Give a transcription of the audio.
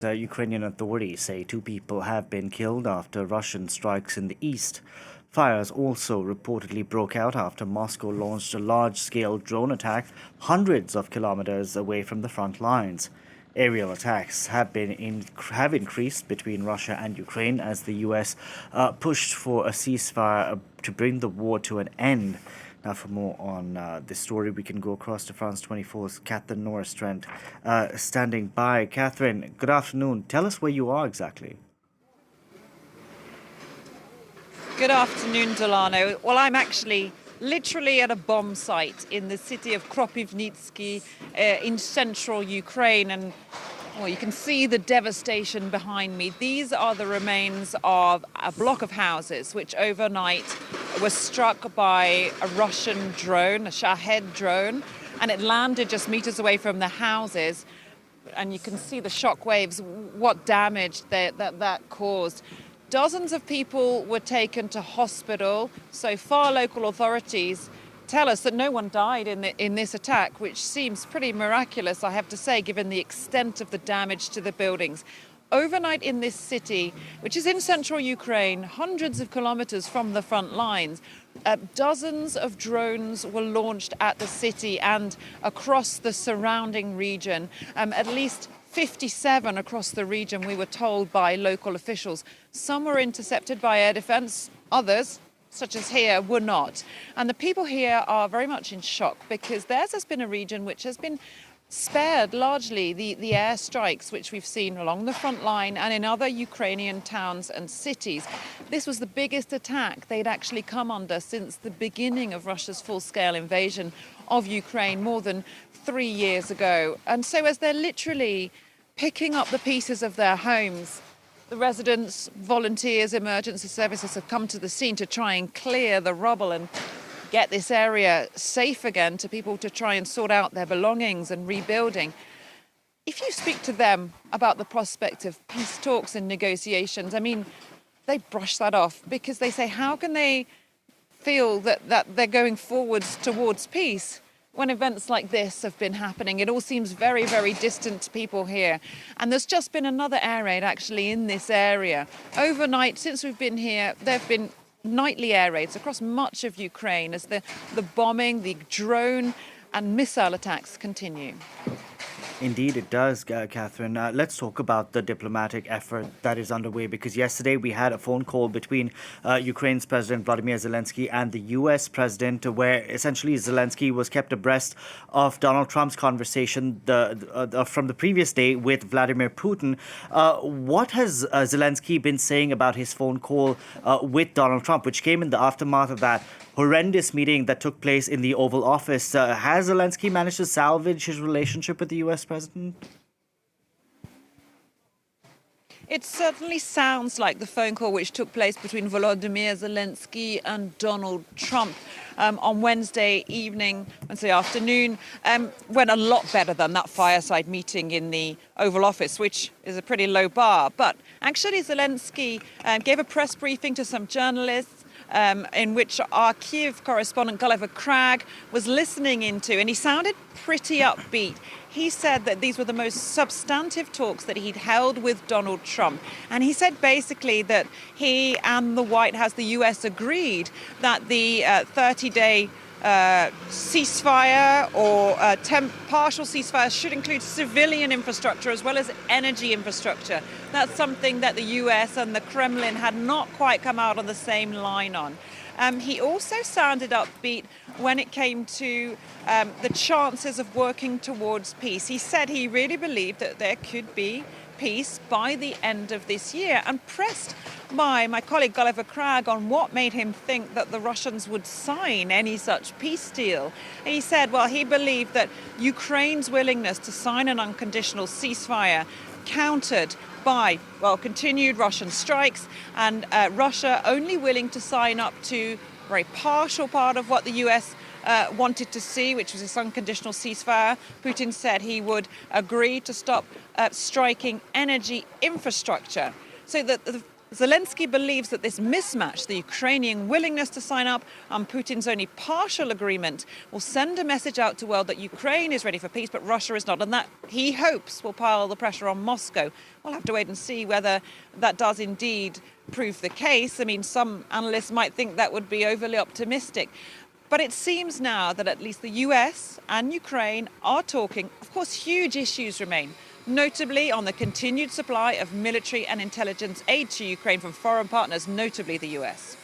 Ukrainian authorities say two people have been killed after Russian strikes in the east. Fires also reportedly broke out after Moscow launched a large-scale drone attack hundreds of kilometers away from the front lines. Aerial attacks have increased between Russia and Ukraine as the U.S. Pushed for a ceasefire to bring the war to an end. Now, for more on this story, we can go across to France 24's Catherine Norris Trent standing by. Catherine, good afternoon. Tell us where you are exactly. Good afternoon, Delano. Well, I'm actually literally at a bomb site in the city of Kropyvnytskyi in central Ukraine. And well, you can see the devastation behind me. These are the remains of a block of houses which overnight was struck by a Russian drone, a Shahed drone, and it landed just meters away from the houses. And you can see the shock waves, what damage that caused. Dozens of people were taken to hospital. So far, local authorities tell us that no one died in this attack, which seems pretty miraculous, I have to say, given the extent of the damage to the buildings. Overnight in this city, which is in central Ukraine, hundreds of kilometers from the front lines, dozens of drones were launched at the city and across the surrounding region. At least 57 across the region, we were told by local officials. Some were intercepted by air defense, others, such as here, were not. And the people here are very much in shock because theirs has been a region which has been spared largely the airstrikes which we've seen along the front line and in other Ukrainian towns and cities. This was the biggest attack they'd actually come under since the beginning of Russia's full-scale invasion of Ukraine more than 3 years ago. And so as they're literally picking up the pieces of their homes, the residents, volunteers, emergency services have come to the scene to try and clear the rubble and get this area safe again to people to try and sort out their belongings and rebuilding. If you speak to them about the prospect of peace talks and negotiations, I mean, they brush that off because they say, how can they feel that they're going forwards towards peace when events like this have been happening? It all seems very, very distant to people here. And there's just been another air raid actually in this area. Overnight, since we've been here, there have been nightly air raids across much of Ukraine as the bombing, the drone and missile attacks continue. Indeed, it does, Catherine. Let's talk about the diplomatic effort that is underway because yesterday we had a phone call between Ukraine's President Vladimir Zelensky and the U.S. President where essentially Zelensky was kept abreast of Donald Trump's conversation from the previous day with Vladimir Putin. What has Zelensky been saying about his phone call with Donald Trump, which came in the aftermath of that horrendous meeting that took place in the Oval Office? Has Zelensky managed to salvage his relationship with the U.S. president? It certainly sounds like the phone call which took place between Volodymyr Zelensky and Donald Trump on Wednesday afternoon, went a lot better than that fireside meeting in the Oval Office, which is a pretty low bar. But actually, Zelensky gave a press briefing to some journalists in which our Kyiv correspondent Gulliver Cragg was listening into, and he sounded pretty upbeat. He said that these were the most substantive talks that he'd held with Donald Trump. And he said basically that he and the White House, the US, agreed that the 30-day ceasefire or partial ceasefire should include civilian infrastructure as well as energy infrastructure. That's something that the US and the Kremlin had not quite come out on the same line on. He also sounded upbeat when it came to the chances of working towards peace. He said he really believed that there could be peace by the end of this year and pressed by my colleague Gulliver Cragg on what made him think that the Russians would sign any such peace deal. He said, well, he believed that Ukraine's willingness to sign an unconditional ceasefire countered by, well, continued Russian strikes and Russia only willing to sign up to a very partial part of what the US wanted to see, which was this unconditional ceasefire. Putin said he would agree to stop striking energy infrastructure. So that Zelensky believes that this mismatch, the Ukrainian willingness to sign up and Putin's only partial agreement, will send a message out to the world that Ukraine is ready for peace, but Russia is not, and that he hopes will pile the pressure on Moscow. We'll have to wait and see whether that does indeed prove the case. I mean, some analysts might think that would be overly optimistic. But it seems now that at least the US and Ukraine are talking. Of course, huge issues remain, notably on the continued supply of military and intelligence aid to Ukraine from foreign partners, notably the US.